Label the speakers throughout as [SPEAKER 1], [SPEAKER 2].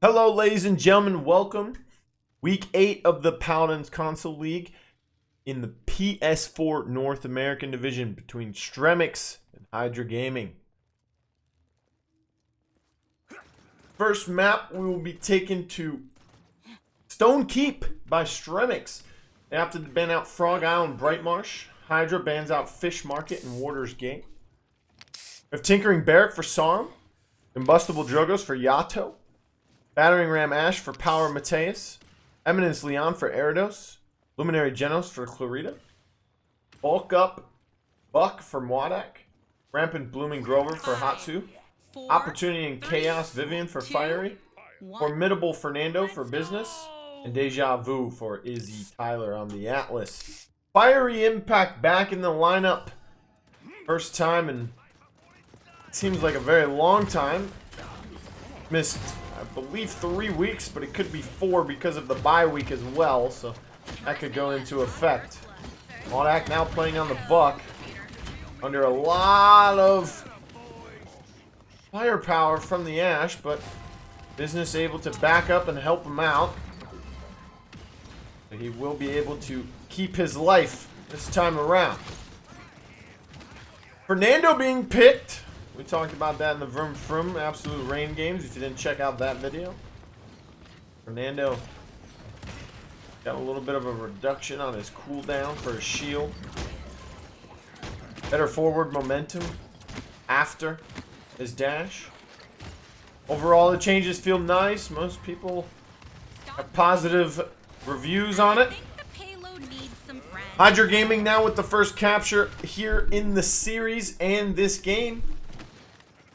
[SPEAKER 1] Hello, ladies and gentlemen. Welcome. Week 8 of the Paladins Console League in the PS4 North American Division between Stremex and Hydra Gaming. First map, we will be taken to Stone Keep by Stremex. They have to ban out Frog Isle and Brightmarsh. Hydra bans out Fish Market and Warder's Gate. We have Tinkering Barrack for Sauremk. Combustible Drogos for Yato. Battering Ram Ash for Powermateus. Eminence Leon for Eredos. Luminary Genos for Clarita. Bulk Up Buck for Muadack. Rampant Blooming Grover for Hatsu. Opportunity and Chaos Vivian for Firery. Formidable Fernando for Bizness. And Deja Vu for Izy Tyler on the Atlas. Fiery Impact back in the lineup. First time in it seems like a very long time. Missed, I believe, 3 weeks, but it could be 4 because of the bye week as well, so that could go into effect. Muadack now playing on the Buck under a lot of firepower from the Ash, but Bizness able to back up and help him out. He will be able to keep his life this time around. Fernando being picked. We talked about that in the Vroom Vroom Absolute Rain games. If you didn't check out that video, Fernando got a little bit of a reduction on his cooldown for his shield. Better forward momentum after his dash. Overall, the changes feel nice. Most people have positive reviews on it. Hydra Gaming now with the first capture here in the series and this game.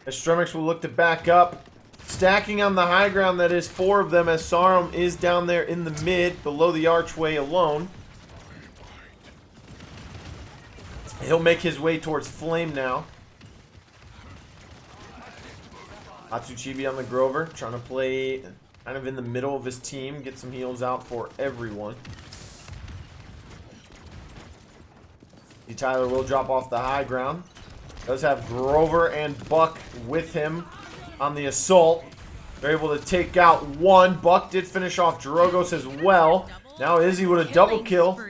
[SPEAKER 1] As Stremex will look to back up. Stacking on the high ground, that is 4 of them, as Sauremk is down there in the mid, below the archway alone. He'll make his way towards Flame now. Hatsuchibi on the Grover, trying to play kind of in the middle of his team, get some heals out for everyone. Izy Tyler will drop off the high ground. Does have Grover and Buck with him on the assault. They're able to take out one. Buck did finish off Drogos as well. Now Izzy with a double kill.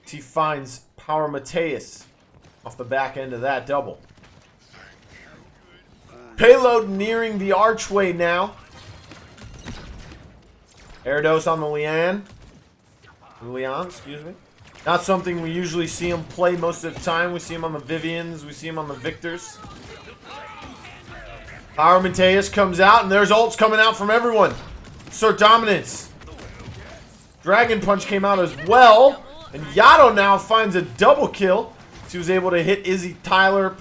[SPEAKER 1] He finds Powermateus off the back end of that double. Payload nearing the archway now. Eredos on the Leon, excuse me. Not something we usually see him play most of the time. We see him on the Vivians. We see him on the Victors. Powermateus comes out, and there's ults coming out from everyone. Sir Dominance. Dragon Punch came out as well. And Yato now finds a double kill. He was able to hit Izy Tyler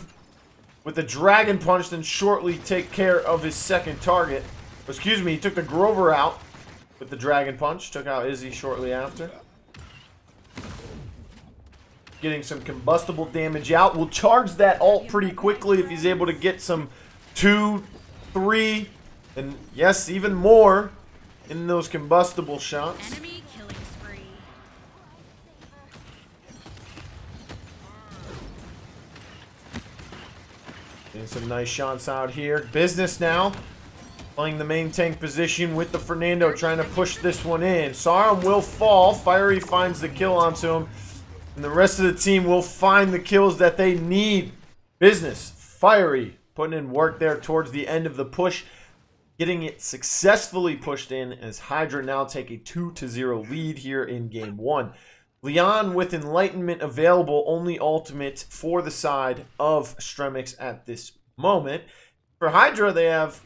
[SPEAKER 1] with the Dragon Punch, then shortly take care of his second target. Excuse me, he took the Grover out with the Dragon Punch. Took out Izzy shortly after. Getting some combustible damage out. Will charge that ult pretty quickly if he's able to get some 2, 3, and yes, even more in those combustible shots.
[SPEAKER 2] Enemy killing spree.
[SPEAKER 1] Getting some nice shots out here. Bizness now playing the main tank position with the Fernando, trying to push this one in. Sauremk will fall. Firery finds the kill onto him. And the rest of the team will find the kills that they need. Bizness, Firery, putting in work there towards the end of the push. Getting it successfully pushed in as Hydra now take a 2-0 lead here in game 1. Leon with Enlightenment available, only ultimate for the side of Stremex at this moment. For Hydra, they have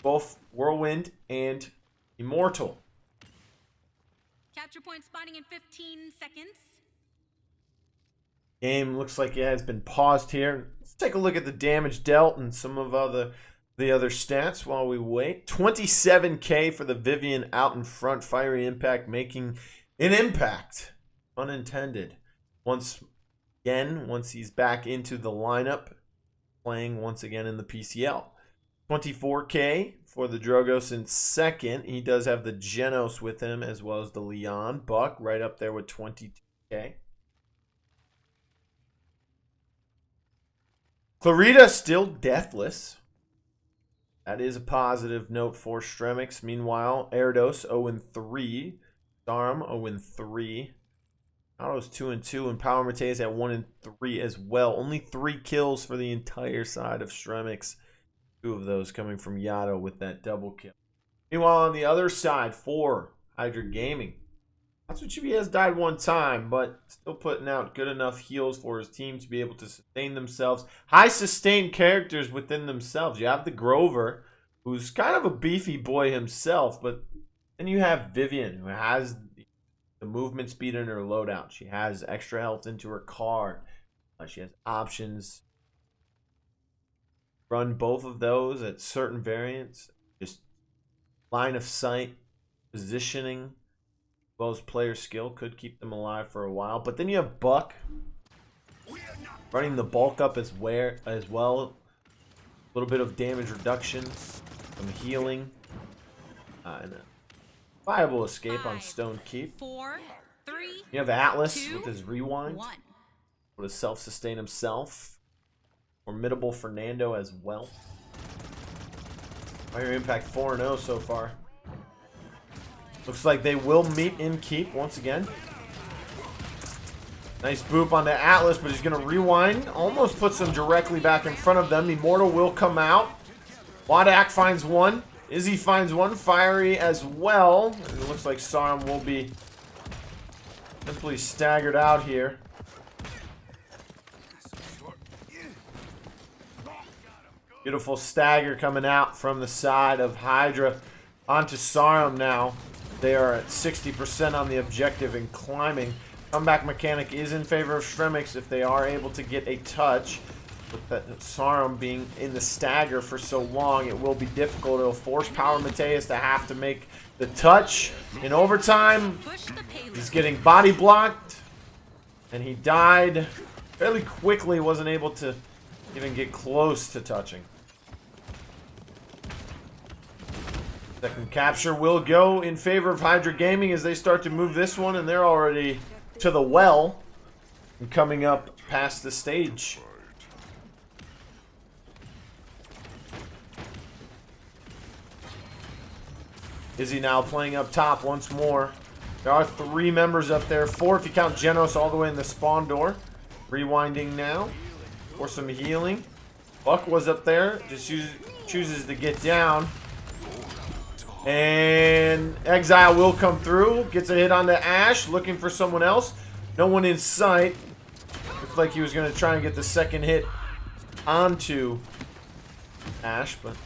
[SPEAKER 1] both Whirlwind and Immortal.
[SPEAKER 2] Capture point spawning in 15 seconds.
[SPEAKER 1] Game looks like it has been paused here. Let's take a look at the damage dealt and some of the other stats while we wait. 27k for the Vivian out in front. Fiery Impact making an impact. Unintended. Once he's back into the lineup, playing once again in the PCL. 24k for the Drogos in second. He does have the Genos with him as well as the Leon. Buck right up there with 22k. Clarita still deathless. That is a positive note for Stremex. Meanwhile, Eredos 0-3. Sauremk 0-3. Otto's 2-2, and Powermateus at 1-3 as well. Only 3 kills for the entire side of Stremex. 2 of those coming from Yato with that double kill. Meanwhile, on the other side, for Hydra Gaming, Hatsuchibi has died 1 time, but still putting out good enough heals for his team to be able to sustain themselves. High sustained characters within themselves. You have the Grover, who's kind of a beefy boy himself, but then you have Vivian, who has the movement speed in her loadout. She has extra health into her card. She has options. Run both of those at certain variants. Just line of sight, positioning, as well as player skill could keep them alive for a while. But then you have Buck running the bulk up as well. A little bit of damage reduction, some healing, and a viable escape on Stone Keep.
[SPEAKER 2] 4, 3.
[SPEAKER 1] You have Atlas
[SPEAKER 2] 2,
[SPEAKER 1] with his rewind.
[SPEAKER 2] 1.
[SPEAKER 1] Able to self-sustain himself. Formidable Fernando as well. Fire Impact 4-0 so far. Looks like they will meet in Keep once again. Nice boop on the Atlas, but he's going to rewind. Almost puts him directly back in front of them. Immortal will come out. Muadack finds one. Izy finds one. Firery as well. And it looks like Sauremk will be simply staggered out here. Beautiful stagger coming out from the side of Hydra onto Sauremk now. They are at 60% on the objective and climbing. Comeback mechanic is in favor of Stremex if they are able to get a touch. With that Sauremk being in the stagger for so long, it will be difficult. It'll force Powermateus to have to make the touch. In overtime, he's getting body blocked. And he died fairly quickly, wasn't able to even get close to touching. Second capture will go in favor of Hydra Gaming as they start to move this one, and they're already to the well and coming up past the stage. Izy now playing up top once more. There are 3 members up there, 4 if you count Genos all the way in the spawn door. Rewinding now for some healing. Buck was up there, just chooses to get down. And Exile will come through. Gets a hit on the Ash, looking for someone else. No one in sight. Looked like he was going to try and get the second hit onto Ash, but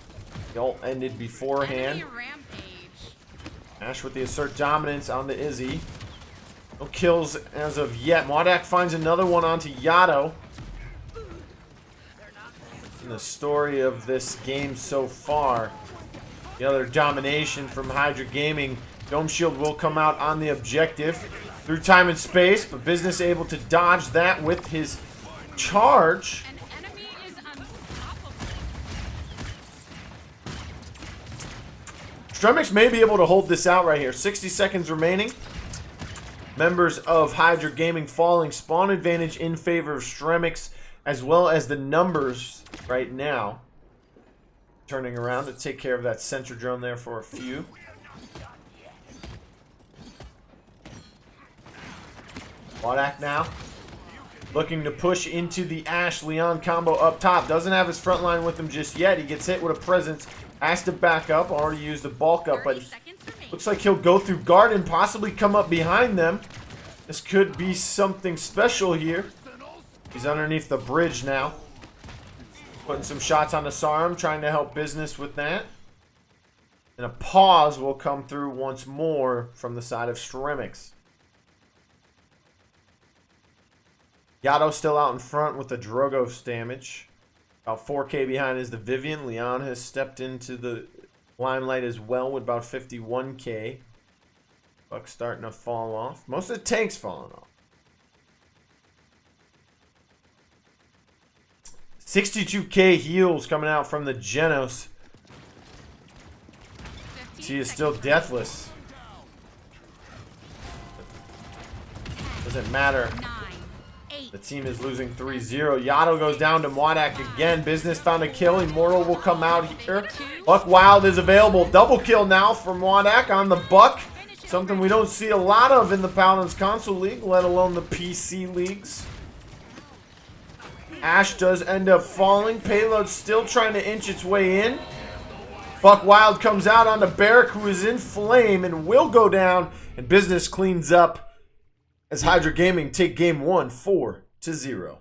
[SPEAKER 1] the ult ended beforehand. Ash with the assert dominance on the Izy. No kills as of yet. Muadack finds another one onto Yato. In the story of this game so far, the other domination from Hydra Gaming. Dome Shield will come out on the objective through time and space, but Bizness able to dodge that with his charge.
[SPEAKER 2] An enemy is unstoppable.
[SPEAKER 1] Stremex may be able to hold this out right here. 60 seconds remaining. Members of Hydra Gaming falling. Spawn advantage in favor of Stremex, as well as the numbers right now. Turning around to take care of that sentry drone there for a few. Muadack now looking to push into the Ash Leon combo up top. Doesn't have his front line with him just yet. He gets hit with a presence. Has to back up. Already used the bulk up, but looks like he'll go through guard and possibly come up behind them. This could be something special here. He's underneath the bridge now. Putting some shots on the Sauremk, trying to help Bizness with that. And a pause will come through once more from the side of Stremex. Yato still out in front with the Drogos damage. About 4K behind is the Vivian. Leon has stepped into the limelight as well with about 51K. Buck's starting to fall off. Most of the tanks falling off. 62K heals coming out from the Genos. He is still deathless. Doesn't matter.
[SPEAKER 2] 8.
[SPEAKER 1] The team is losing 3-0. Yato goes down to Muadack again. Bizness found a kill. Immortal will come out here. Buck Wild is available. Double kill now for Muadack on the Buck. Something we don't see a lot of in the Paladins console league, let alone the PC leagues. Ash does end up falling. Payload still trying to inch its way in. Buck Wild comes out onto Barrack, who is in flame and will go down. And Bizness cleans up as Hydra Gaming take game 1, 4-0.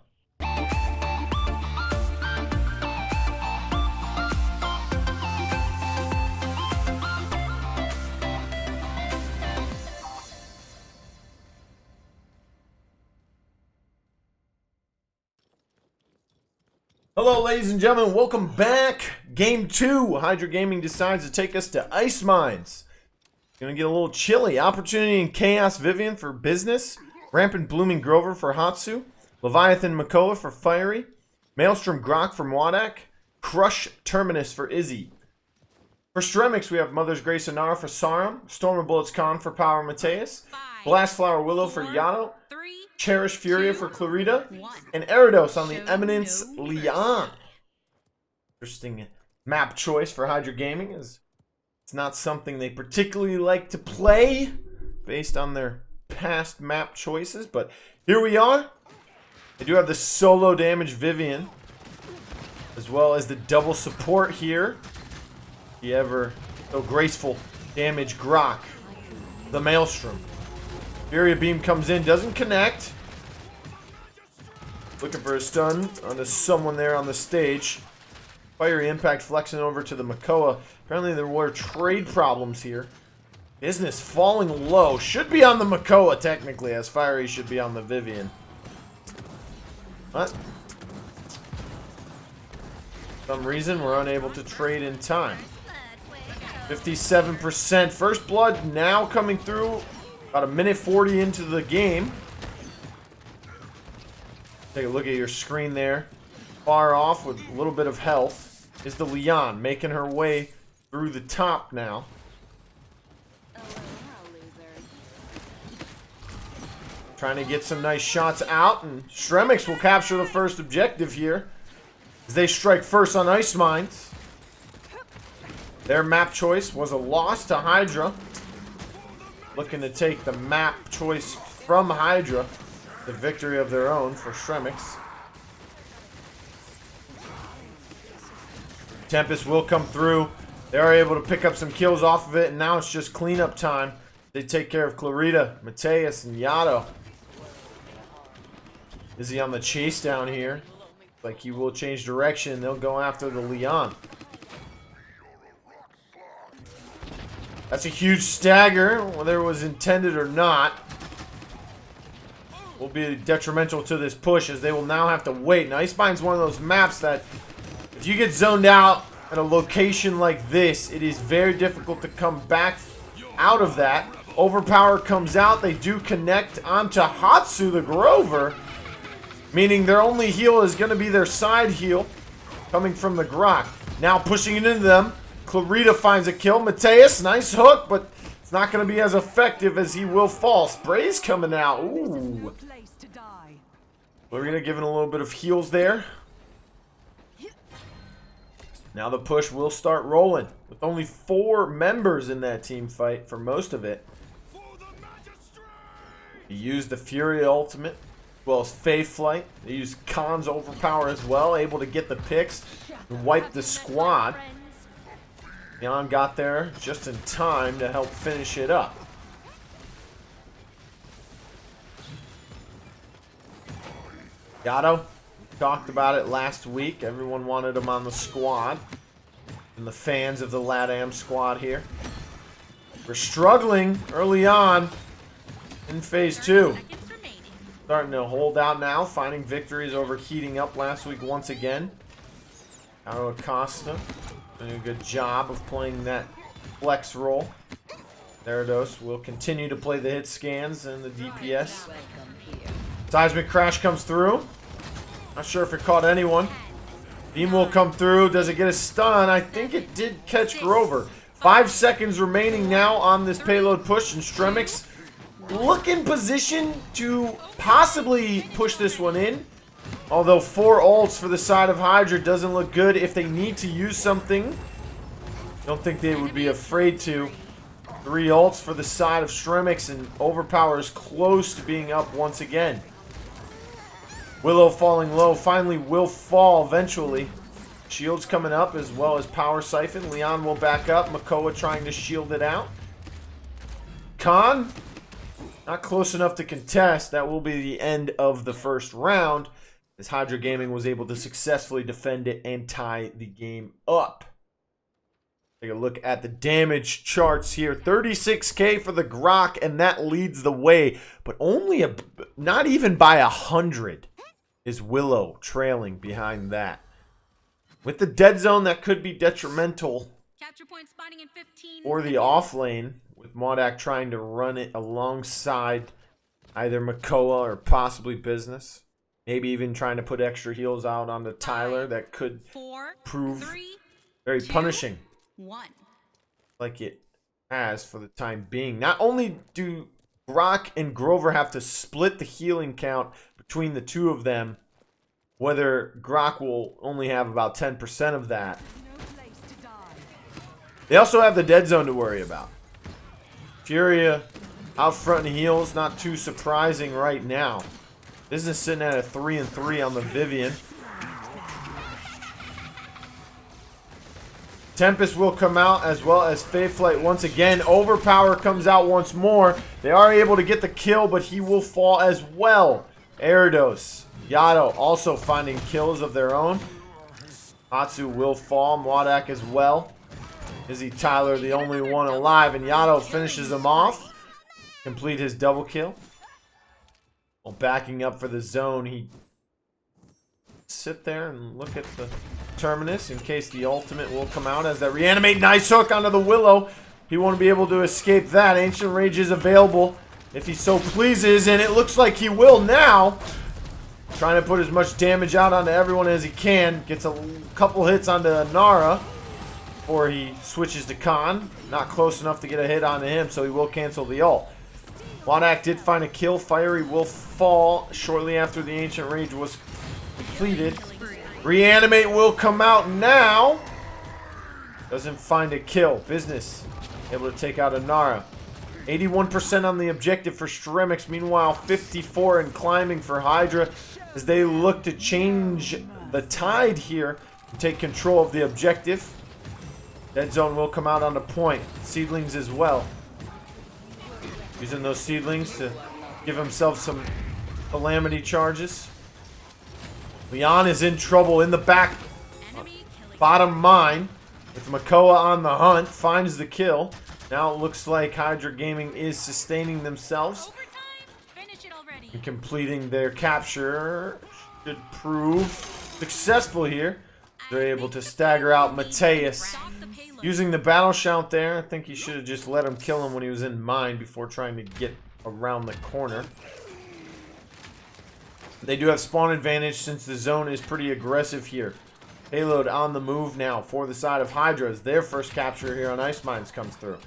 [SPEAKER 1] Hello, ladies and gentlemen. Welcome back. Game 2. Hydra Gaming decides to take us to Ice Mines. Gonna get a little chilly. Opportunity and Chaos Vivian for Bizness. Rampant Blooming Grover for Hatsu. Leviathan Makoa for Firery. Maelstrom Grok for Muadack. Crush Terminus for Izy. For Stremex, we have Mother's Grace Anara for Sauremk. Storm of Bullets Khan for Powermateus. Blast Flower Willow for Yato. Cherish Furia for Clarita. And Eredos on the Eminence Leon. Interesting map choice for Hydra Gaming, as it's not something they particularly like to play based on their past map choices. But here we are. They do have the solo damage Vivian, as well as the double support here. The ever so graceful damage Grok. The Maelstrom. Furia Beam comes in, doesn't connect. Looking for a stun onto someone there on the stage. Fiery Impact flexing over to the Makoa. Apparently there were trade problems here. Bizness falling low. Should be on the Makoa technically, as Firery should be on the Vivian. But for some reason we're unable to trade in time. 57%. First blood now coming through. About a minute 40 into the game. Take a look at your screen there. Far off with a little bit of health is the Leon, making her way through the top now. Trying to get some nice shots out, and Stremex will capture the first objective here as they strike first on Ice Mines. Their map choice was a loss to Hydra. Looking to take the map choice from Hydra. The victory of their own for Stremex. Tempest will come through. They are able to pick up some kills off of it, and now it's just cleanup time. They take care of Clarita, Mateus, and Yato. Is he on the chase down here? Like he will change direction. They'll go after the Leon. That's a huge stagger, whether it was intended or not. Will be detrimental to this push, as they will now have to wait. And Ice Mine's one of those maps that if you get zoned out at a location like this, it is very difficult to come back out of that. Overpower comes out. They do connect onto Hatsu the Grover, meaning their only heal is going to be their side heal coming from the Grok. Now pushing it into them. Clarita finds a kill. Mateus, nice hook, but it's not going to be as effective as he will fall. Spray's coming out. Ooh. Clarita giving a little bit of heals there. Now the push will start rolling with only 4 members in that team fight for most of it. He used the Fury ultimate, as well as Faith Flight. They used Khan's overpower as well, able to get the picks and wipe the squad. Jan got there just in time to help finish it up. Yato, we talked about it last week. Everyone wanted him on the squad. And the fans of the LATAM squad here. We're struggling early on in Phase 2. Starting to hold out now, finding victories over heating up last week once again. YatoAcosta doing a good job of playing that flex role. Eredos will continue to play the hit scans and the DPS. Seismic Crash comes through. Not sure if it caught anyone. Beam will come through. Does it get a stun? I think it did catch Grover. 5 seconds remaining now on this payload push, and Stremex look in position to possibly push this one in. Although 4 ults for the side of Hydra doesn't look good. If they need to use something, don't think they would be afraid to. 3 ults for the side of Stremex, and Overpower is close to being up once again. Willow falling low, finally will fall eventually. Shield's coming up as well as Power Siphon. Leon will back up. Makoa trying to shield it out. Khan, not close enough to contest. That will be the end of the first round, as Hydra Gaming was able to successfully defend it and tie the game up. Take a look at the damage charts here. 36k for the Grok, and that leads the way. But only not even by 100 is Willow trailing behind that. With the dead zone, that could be detrimental
[SPEAKER 2] Capture point spotting in 15
[SPEAKER 1] for the off lane, with Muadack trying to run it alongside either Makoa or possibly Bizness. Maybe even trying to put extra heals out onto Tyler. That could prove very punishing.
[SPEAKER 2] 1.
[SPEAKER 1] Like it has for the time being. Not only do Grok and Grover have to split the healing count between the two of them, whether Grok will only have about 10% of that. They also have the dead zone to worry about. Furia out front and heals, not too surprising right now. Bizness sitting at a 3-3 on the Vivian. Tempest will come out as well as Fate once again. Overpower comes out once more. They are able to get the kill, but he will fall as well. Eredos, Yato also finding kills of their own. Hatsu will fall. Muadack as well. Izy Tyler the only one alive, and Yato finishes him off. Complete his double kill. While backing up for the zone, he sit there and look at the terminus in case the ultimate will come out as that reanimate. Nice hook onto the Willow. He won't be able to escape that. Ancient Rage is available if he so pleases, and it looks like he will now. Trying to put as much damage out onto everyone as he can. Gets a couple hits onto Nara before he switches to Khan. Not close enough to get a hit onto him, so he will cancel the ult. Muadack did find a kill. Firery will fall shortly after the Ancient Rage was completed. Reanimate will come out now. Doesn't find a kill. Bizness able to take out a Nara. 81% on the objective for Stremex. Meanwhile, 54 and climbing for Hydra as they look to change the tide here and take control of the objective. Dead zone will come out on the point. Seedlings as well. Using those seedlings to give himself some calamity charges. Leon is in trouble in the back. Bottom mine. With Makoa on the hunt. Finds the kill. Now it looks like Hydra Gaming is sustaining themselves. And completing their capture. Should prove successful here. They're able to stagger out Mateus. Using the battle shout there. I think he should have just let him kill him when he was in mine before trying to get around the corner. They do have spawn advantage since the zone is pretty aggressive here. Payload on the move now for the side of Hydra as their first capture here on Ice Mines comes through.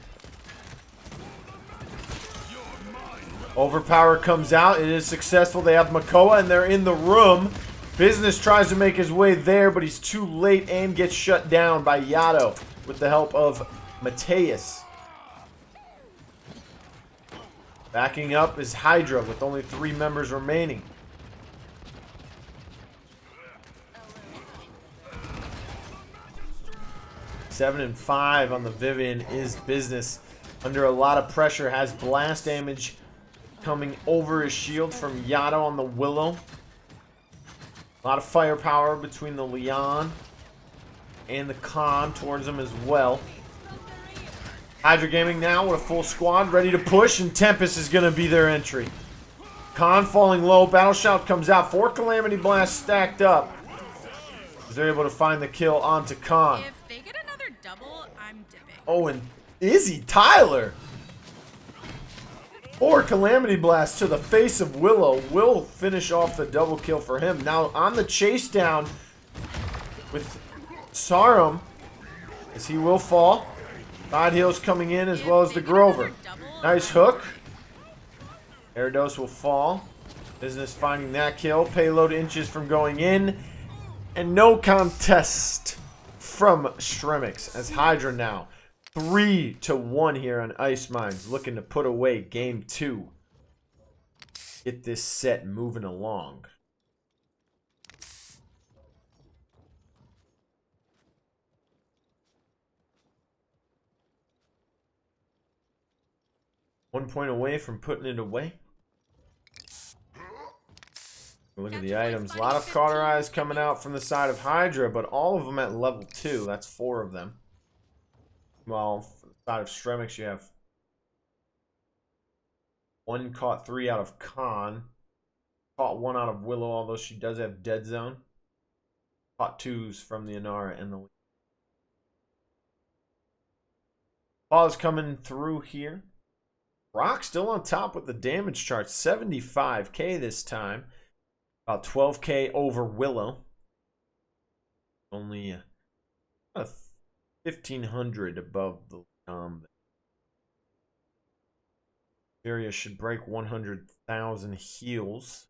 [SPEAKER 1] Overpower comes out. It is successful. They have Makoa and they're in the room. Bizness tries to make his way there, but he's too late and gets shut down by Yato with the help of Mateus. Backing up is Hydra with only 3 members remaining. Seven and 5 on the Vivian is Bizness. Under a lot of pressure, has blast damage coming over his shield from Yato on the Willow. A lot of firepower between the Leon and the Khan towards him as well. Hydra Gaming now with a full squad ready to push, and Tempest is going to be their entry. Khan falling low. Battle Shout comes out. 4 Calamity Blasts stacked up. They're able to find the kill onto Khan.
[SPEAKER 2] If they get another double, I'm dipping.
[SPEAKER 1] Oh, and Izy Tyler. 4 Calamity Blasts to the face of Willow will finish off the double kill for him. Now on the chase down with Sauremk, as he will fall. Side heals coming in as well as the Grover. Nice hook. Eredos will fall. Bizness finding that kill. Payload inches from going in. And no contest from Stremex as Hydra now 3-1 here on Ice Mines, looking to put away game 2. Get this set moving along. One point away from putting it away. Look at the items. A lot of cauterized coming out from the side of Hydra, but all of them at level 2. That's 4 of them. While from the side of Stremex, you have 1 caught 3 out of Khan. Caught 1 out of Willow, although she does have Dead Zone. Caught 2s from the Inara and the Ball's coming through here. Rock still on top with the damage chart. 75k this time. About 12k over Willow. Only 1,500 above the Area should break 100,000 heals.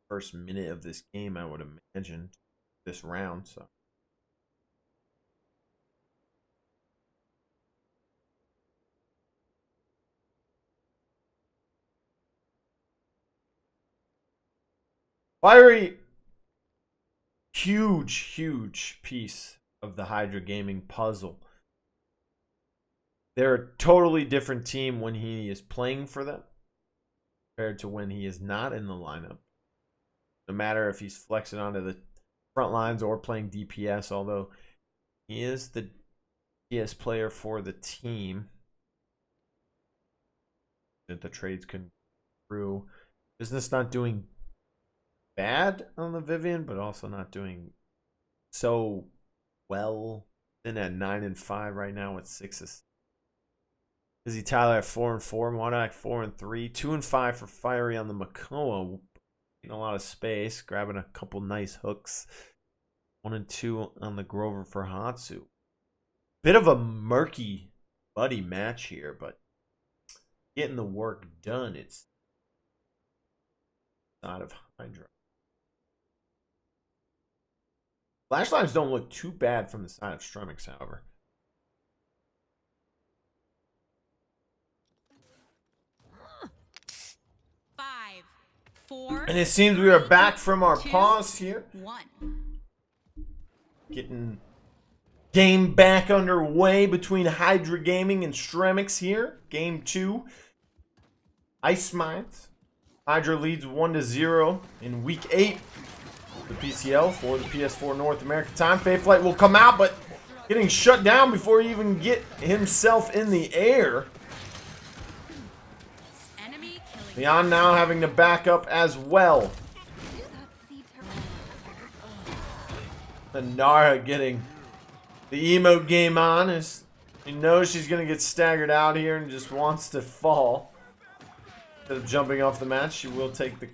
[SPEAKER 1] First minute of this game, I would imagine. This round, so. Firery, huge piece of the Hydra Gaming puzzle. They're a totally different team when he is playing for them compared to when he is not in the lineup. No matter if he's flexing onto the front lines or playing DPS, although he is the DPS player for the team. That the trades can through. Bizness not doing bad on the Vivian, but also not doing so well. In at 9-5 right now with 6 Izy Tyler at 4-4, Muadack 4-3, 2-5 for Firery on the Makoa. Getting a lot of space, grabbing a couple nice hooks. 1-2 on the Grover for Hatsu. Bit of a murky, buddy match here, but getting the work done. It's not of Hydra. Flashlines don't look too bad from the side of Stremex, however.
[SPEAKER 2] Five, 4.
[SPEAKER 1] And it seems we are back from our pause here.
[SPEAKER 2] 1.
[SPEAKER 1] Getting game back underway between Hydra Gaming and Stremex here. Game 2. Ice Mines. Hydra leads 1-0 in week 8. The PCL for the PS4 North America time. Fate will come out, but getting shut down before he even get himself in the air. Leon now having to back up as well. And Nara getting the emote game on as she knows she's going to get staggered out here and just wants to fall. Instead of jumping off the match, she will take the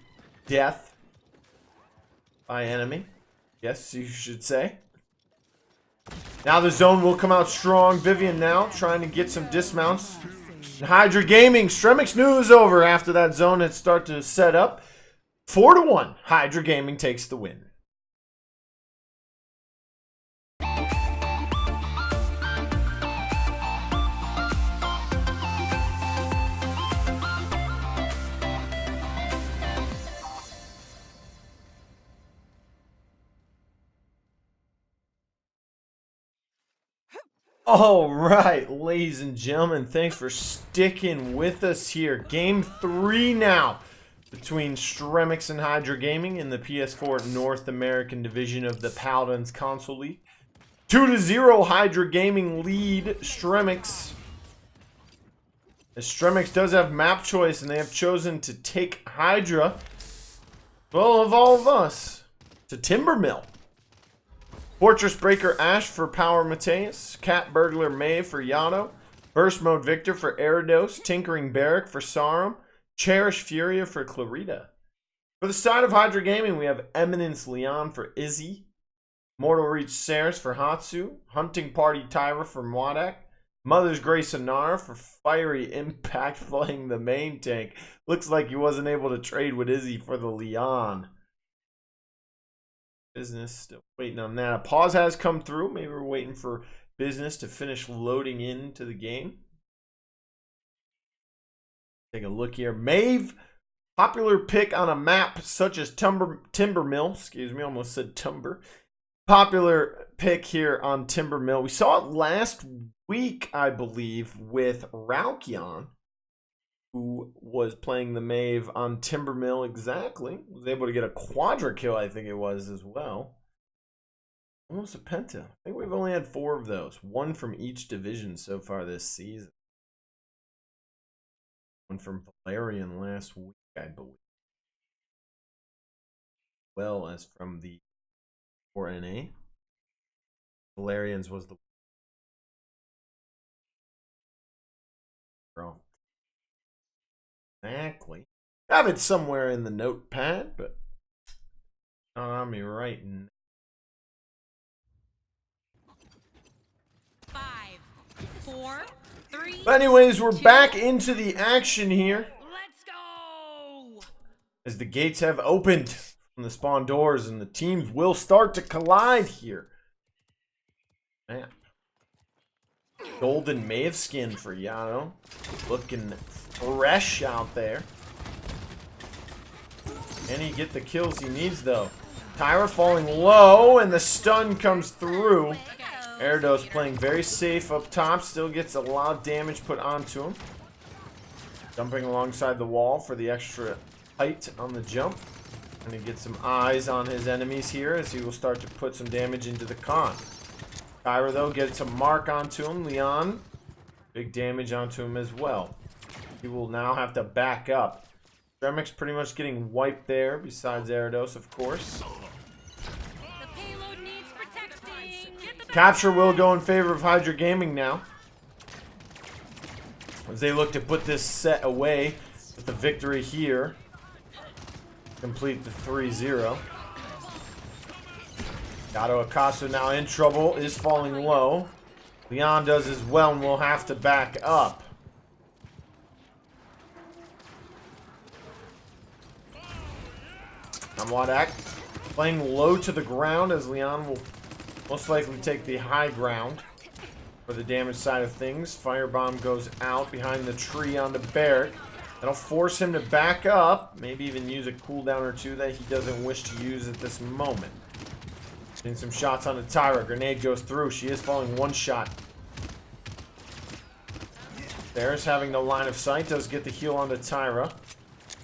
[SPEAKER 1] death by enemy. Yes, you should say. Now the zone will come out strong. Vivian now trying to get some dismounts. And Hydra Gaming, Stremex news over after that zone had started to set up. 4-1. Hydra Gaming takes the win. All right, ladies and gentlemen, thanks for sticking with us here. Game 3 now between Stremex and Hydra Gaming in the PS4 North American division of the Paladins Console League. 2-0 Hydra Gaming lead Stremex. As Stremex does have map choice and they have chosen to take Hydra, well, of all of us, to Timbermill. Fortress Breaker Ash for Powermateus, Cat Burglar May for Yato, Burst Mode Victor for Eredos, Tinkering Barrack for Sauremk, Cherish Furia for Clarita. For the side of Hydra Gaming, we have Eminence Leon for Izzy, Mortal Reach Ceres for Hatsu, Hunting Party Tyra for Muadack, Mother's Grace Sonar for Firery Impact playing the main tank. Looks like he wasn't able to trade with Izy for the Leon. Bizness still waiting on that. A pause has come through. Maybe we're waiting for Bizness to finish loading into the game. Take a look here. Maeve, popular pick on a map such as Timbermill. Excuse me, almost said Tumber. Popular pick here on Timbermill. We saw it last week, I believe, with Raukion, who was playing the Maeve on Timbermill exactly. Was able to get a quadra kill, I think it was, as well. Almost a penta. I think we've only had 4 of those. 1 from each division so far this season. 1 from Valerian last week, I believe. Well as from the 4NA. Valerian's was the girl. Exactly. I have it somewhere in the notepad, but not on me right now.
[SPEAKER 2] 5, 4, 3.
[SPEAKER 1] But anyways, we're back into the action here.
[SPEAKER 2] Let's go.
[SPEAKER 1] As the gates have opened from the spawn doors and the teams will start to collide here. Man. Golden Maeve skin for Yato. Looking fresh out there. Can he get the kills he needs though? Tyra falling low and the stun comes through. Eredos playing very safe up top. Still gets a lot of damage put onto him. Jumping alongside the wall for the extra height on the jump. And he gets some eyes on his enemies here as he will start to put some damage into the con. Tyra though gets a mark onto him. Leon, big damage onto him as well. He will now have to back up. Stremex pretty much getting wiped there, besides Eredos, of course.
[SPEAKER 2] The payload needs protecting.
[SPEAKER 1] Capture will go in favor of Hydra Gaming now, as they look to put this set away with the victory here. Complete the 3-0. YatoAcosta now in trouble, is falling low. Leon does as well and will have to back up. Muadack playing low to the ground as Leon will most likely take the high ground for the damage side of things. Firebomb goes out behind the tree onto Barrack. That'll force him to back up, maybe even use a cooldown or 2 that he doesn't wish to use at this moment. Getting some shots on the Tyra. Grenade goes through. She is falling 1 shot. There's having no line of sight. Does get the heal onto Tyra.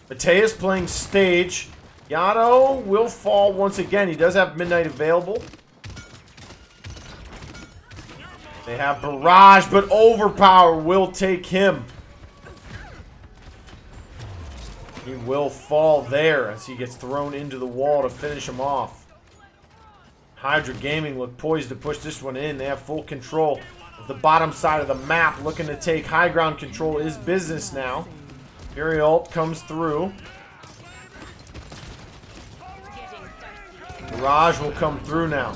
[SPEAKER 1] Mateus playing stage. Yato will fall once again. He does have Midnight available. They have Barrage, but Overpower will take him. He will fall there as he gets thrown into the wall to finish him off. Hydra Gaming look poised to push this one in. They have full control of the bottom side of the map. Looking to take high ground control is Bizness now. Fury ult comes through. Barrage will come through now.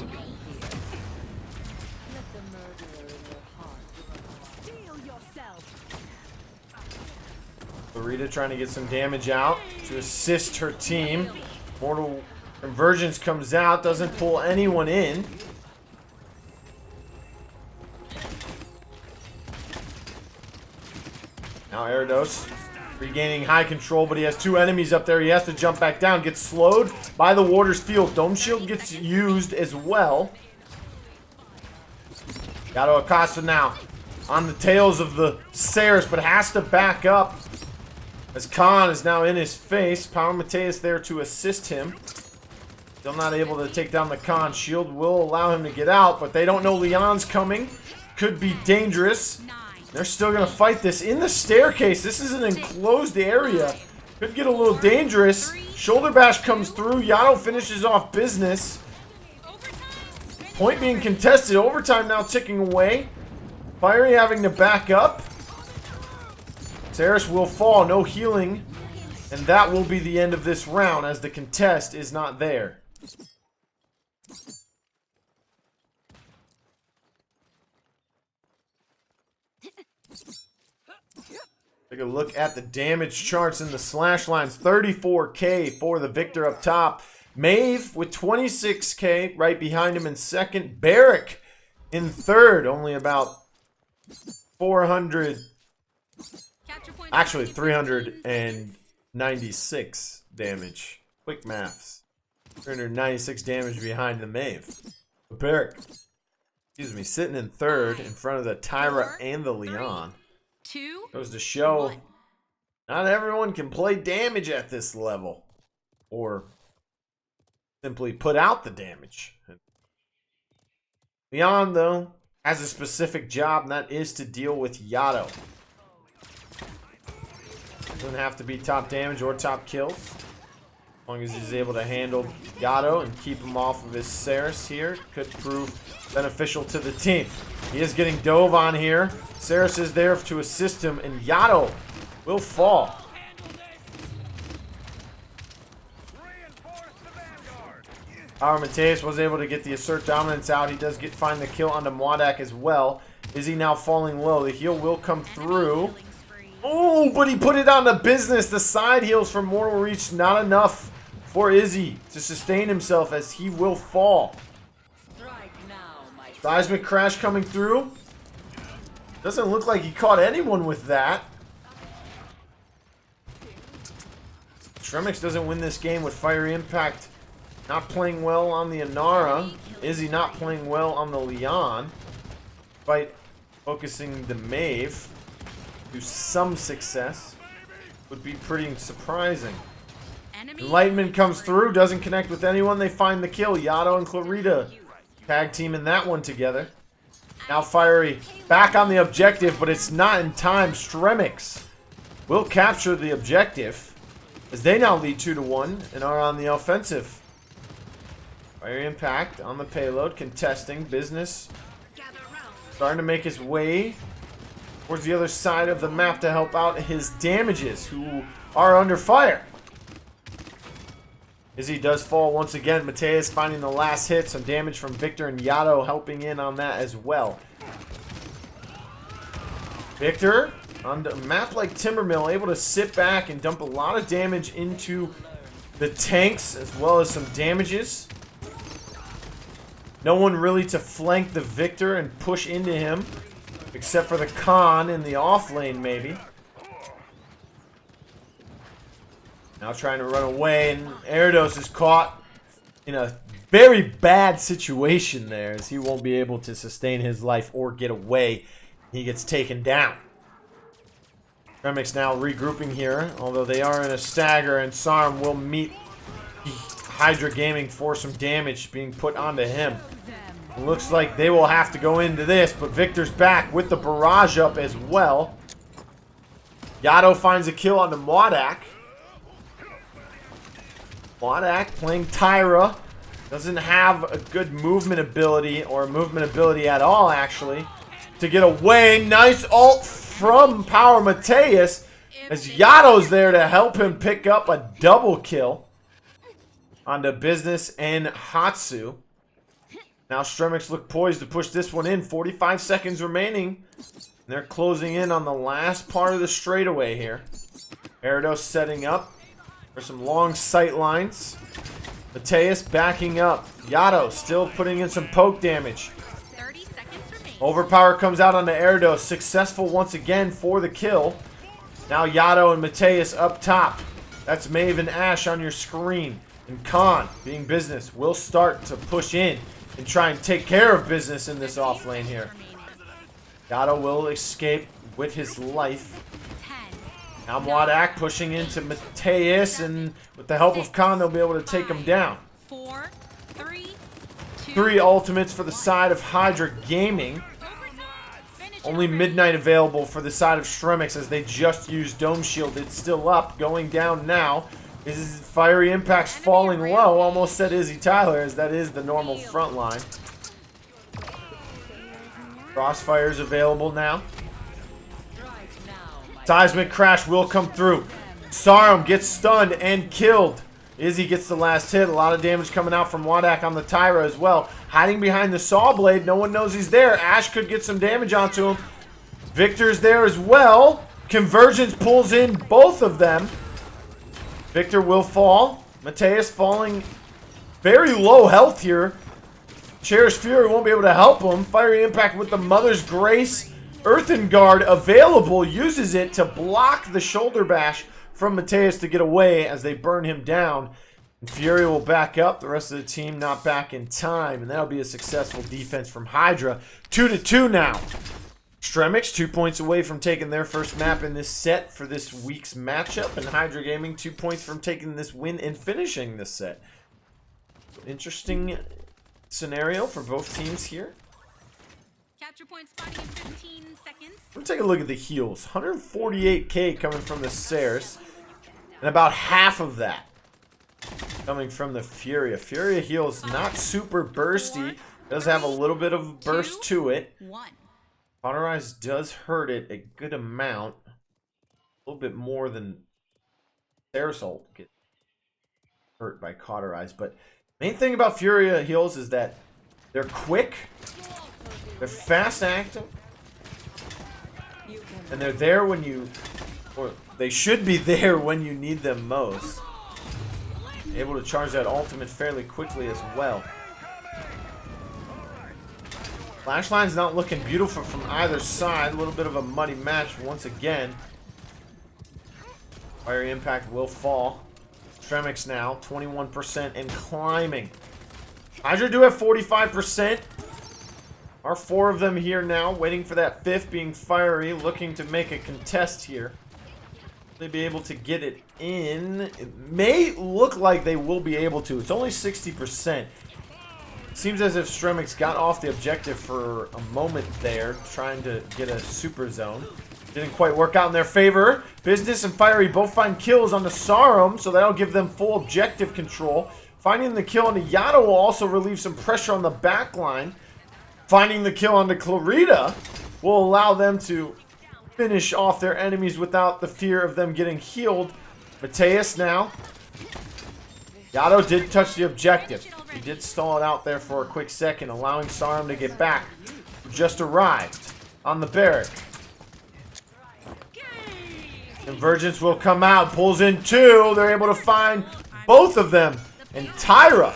[SPEAKER 1] Clarita trying to get some damage out to assist her team. Mortal Convergence comes out, doesn't pull anyone in. Now Eredos regaining high control, but he has 2 enemies up there. He has to jump back down, gets slowed by the Warder's Field. Dome Shield gets used as well. YatoAcosta now on the tails of the Saris, but has to back up as Khan is now in his face. Powermateus there to assist him. Still not able to take down the Khan. Shield will allow him to get out, but they don't know Leon's coming. Could be dangerous. They're still going to fight this in the staircase. This is an enclosed area. Could get a little dangerous. Shoulder bash comes through. Yato finishes off Bizness. Point being contested. Overtime now ticking away. Firery having to back up. Saris will fall. No healing. And that will be the end of this round as the contest is not there. Take a look at the damage charts in the slash lines. 34k for the victor up top. Maeve with 26k right behind him in second. Barrick in third, only about 400, actually 396 damage. Quick maths. 396 damage behind the Maeve. Barrick, excuse me, sitting in third in front of the Tyra and the Leon. Goes to show not everyone can play damage at this level or simply put out the damage. Leon, though, has a specific job, and that is to deal with Yato. Doesn't have to be top damage or top kills. As long as he's able to handle Yato and keep him off of his Ceres here, could prove beneficial to the team. He is getting dove on here. Ceres is there to assist him, and Yato will fall. Powermateus was able to get the assert dominance out. He does find the kill onto Muadack as well. Is he now falling low? The heal will come through. Oh, but he put it on the Bizness. The side heals from Mortal Reach, not enough for Izy to sustain himself as he will fall. Seismic crash coming through. Doesn't look like he caught anyone with that. Stremex doesn't win this game with Fiery Impact not playing well on the Inara. Izy not playing well on the Leon. Despite focusing the Maeve to some success. Would be pretty surprising. Enlightenment comes through, doesn't connect with anyone. They find the kill. Yato and Clarita tag team in that one together. Now Firery back on the objective, but it's not in time. Stremex will capture the objective as they now lead 2-1 and are on the offensive. Fiery Impact on the payload, contesting. Bizness starting to make his way towards the other side of the map to help out his damages, who are under fire. Izy does fall once again. Mateus finding the last hit. Some damage from Victor and Yato helping in on that as well. Victor, on a map like Timbermill, able to sit back and dump a lot of damage into the tanks, as well as some damages. No one really to flank the Victor and push into him, except for the Khan in the off lane, maybe. Now trying to run away, and Eredos is caught in a very bad situation there, as he won't be able to sustain his life or get away. He gets taken down. Stremex now regrouping here, although they are in a stagger, and Sauremk will meet Hydra Gaming for some damage being put onto him. It looks like they will have to go into this, but Victor's back with the barrage up as well. Yato finds a kill onto Muadack. Muadack playing Tyra. Doesn't have a good movement ability, or movement ability at all, actually, to get away. Nice ult from Powermateus, as Yato's there to help him pick up a double kill onto Bizness and Hatsu. Now Stremex look poised to push this one in. 45 seconds remaining. And they're closing in on the last part of the straightaway here. Eredos setting up for some long sight lines. Mateus backing up. Yato still putting in some poke damage.
[SPEAKER 2] 30 seconds remaining.
[SPEAKER 1] Overpower comes out onto Eredos. Successful once again for the kill. Now Yato and Mateus up top. That's Maeve and Ash on your screen. And Khan, being Bizness, will start to push in and try and take care of business in this off lane here. Yato will escape with his life. Now Muadack pushing into Mateus, and with the help of Khan, they'll be able to take him down.
[SPEAKER 2] 4, 3, 2,
[SPEAKER 1] 3 ultimates for the side of Hydra Gaming. Only Midnight available for the side of Stremex, as they just used Dome Shield. It's still up, going down now. Is Fiery Impact's falling low. Almost said Izy Tyler, as that is the normal front line. Crossfire's available now. Seismic crash will come through. Sauremk gets stunned and killed. Izy gets the last hit. A lot of damage coming out from Muadack on the Tyra as well. Hiding behind the saw blade. No one knows he's there. Ash could get some damage onto him. Victor's there as well. Convergence pulls in both of them. Victor will fall. Mateus falling very low health here. Cherish Fury won't be able to help him. Fiery Impact with the Mother's Grace. Earthen Guard available. Uses it to block the shoulder bash from Mateus to get away as they burn him down. And Fury will back up. The rest of the team not back in time. And that'll be a successful defense from Hydra. 2-2 now. Stremex 2 points away from taking their first map in this set for this week's matchup. And Hydra Gaming 2 points from taking this win and finishing this set. Interesting scenario for both teams here.
[SPEAKER 2] Capture point spotting in 15 seconds.
[SPEAKER 1] Let's take a look at the heals. 148k coming from the Sauremk. And about half of that coming from the Furia. Furia heals not super bursty. Does have a little bit of burst to it. Cauterize does hurt it a good amount. A little bit more than Sauremk ult gets hurt by Cauterize. But main thing about Furia heals is that they're quick. They're fast active. And they're there when you... or they should be there when you need them most. Able to charge that ultimate fairly quickly as well. Flashline's not looking beautiful from either side. A little bit of a muddy match once again. Fiery Impact will fall. Stremex now, 21% and climbing. Hydra do have 45%. Are 4 of them here now, waiting for that 5th, being Firery, looking to make a contest here. Will they be able to get it in? It may look like they will be able to. It's only 60%. Seems as if Stremex got off the objective for a moment there, trying to get a super zone. Didn't quite work out in their favor. Bizness and Firery both find kills on the Sauremk, so that'll give them full objective control. Finding the kill on the Yato will also relieve some pressure on the back line. Finding the kill on the Clarita will allow them to finish off their enemies without the fear of them getting healed. Mateus now. Yato did touch the objective. He did stall it out there for a quick second, allowing Sauremk to get back. Just arrived on the barrack. Convergence will come out. Pulls in 2. They're able to find both of them. And Tyra.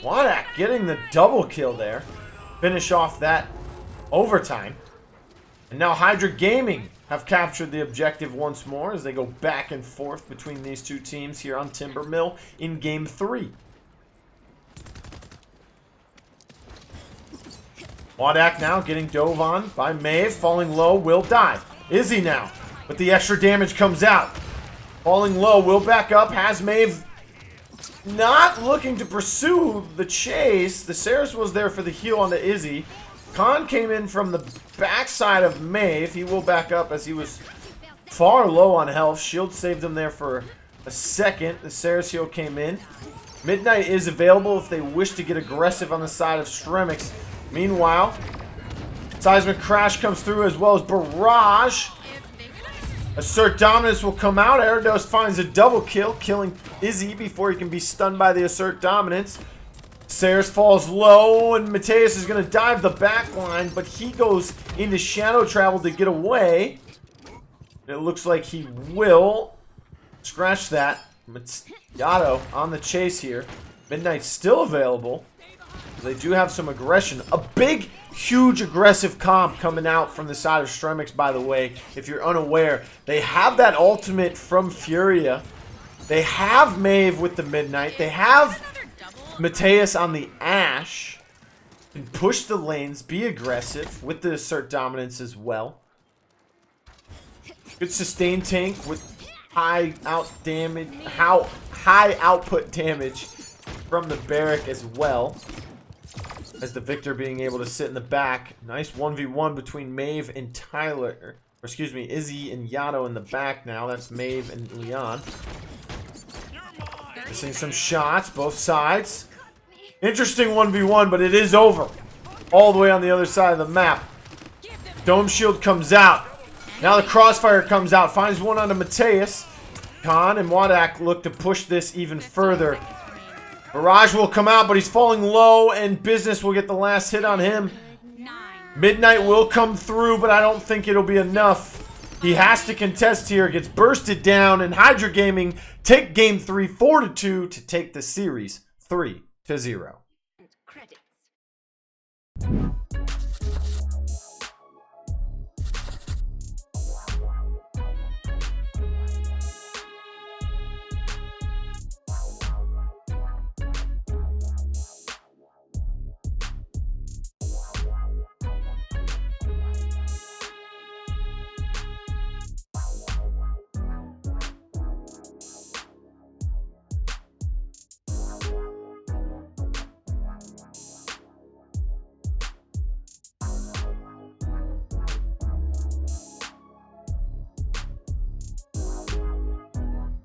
[SPEAKER 1] Muadack getting the double kill there. Finish off that overtime. And now Hydra Gaming have captured the objective once more as they go back and forth between these two teams here on Timbermill in Game 3. Muadack now getting dove on by Maeve. Falling low, will die. Izy now, but the extra damage comes out. Falling low, will back up. Has Maeve not looking to pursue the chase. The Sauremk was there for the heal onto Izy. Khan came in from the backside of Maeve. He will back up as he was far low on health. Shield saved him there for a second. The Sauremk heal came in. Midnight is available if they wish to get aggressive on the side of Stremex. Meanwhile, Seismic Crash comes through as well as Barrage. Assert Dominance will come out. Eredos finds a double kill, killing Izy before he can be stunned by the Assert Dominance. Sauremk falls low, and Mateus is going to dive the back line, but he goes into Shadow Travel to get away. It looks like he will. Scratch that. Yato on the chase here. Midnight's still available. They do have some aggression. A big, huge aggressive comp coming out from the side of Stremex, by the way. If you're unaware, they have that ultimate from Furia. They have Maeve with the Midnight. They have Mateus on the Ashe. Can push the lanes, be aggressive with the Assert Dominance as well. Good sustain tank with high output damage from the barrack as well. As the Victor being able to sit in the back. Nice 1v1 between Maeve and Tyler. Or excuse me, Izy and Yato in the back now. That's Maeve and Leon. Missing some shots, both sides. Interesting 1v1, but it is over. All the way on the other side of the map. Dome Shield comes out. Now the Crossfire comes out. Finds one onto Mateus. Khan and Muadack look to push this even further. Barrage will come out, but he's falling low, and Bizness will get the last hit on him. Midnight will come through, but I don't think it'll be enough. He has to contest here, gets bursted down, and Hydra Gaming take game 3 4-2 to take the series 3-0.
[SPEAKER 3] Credits.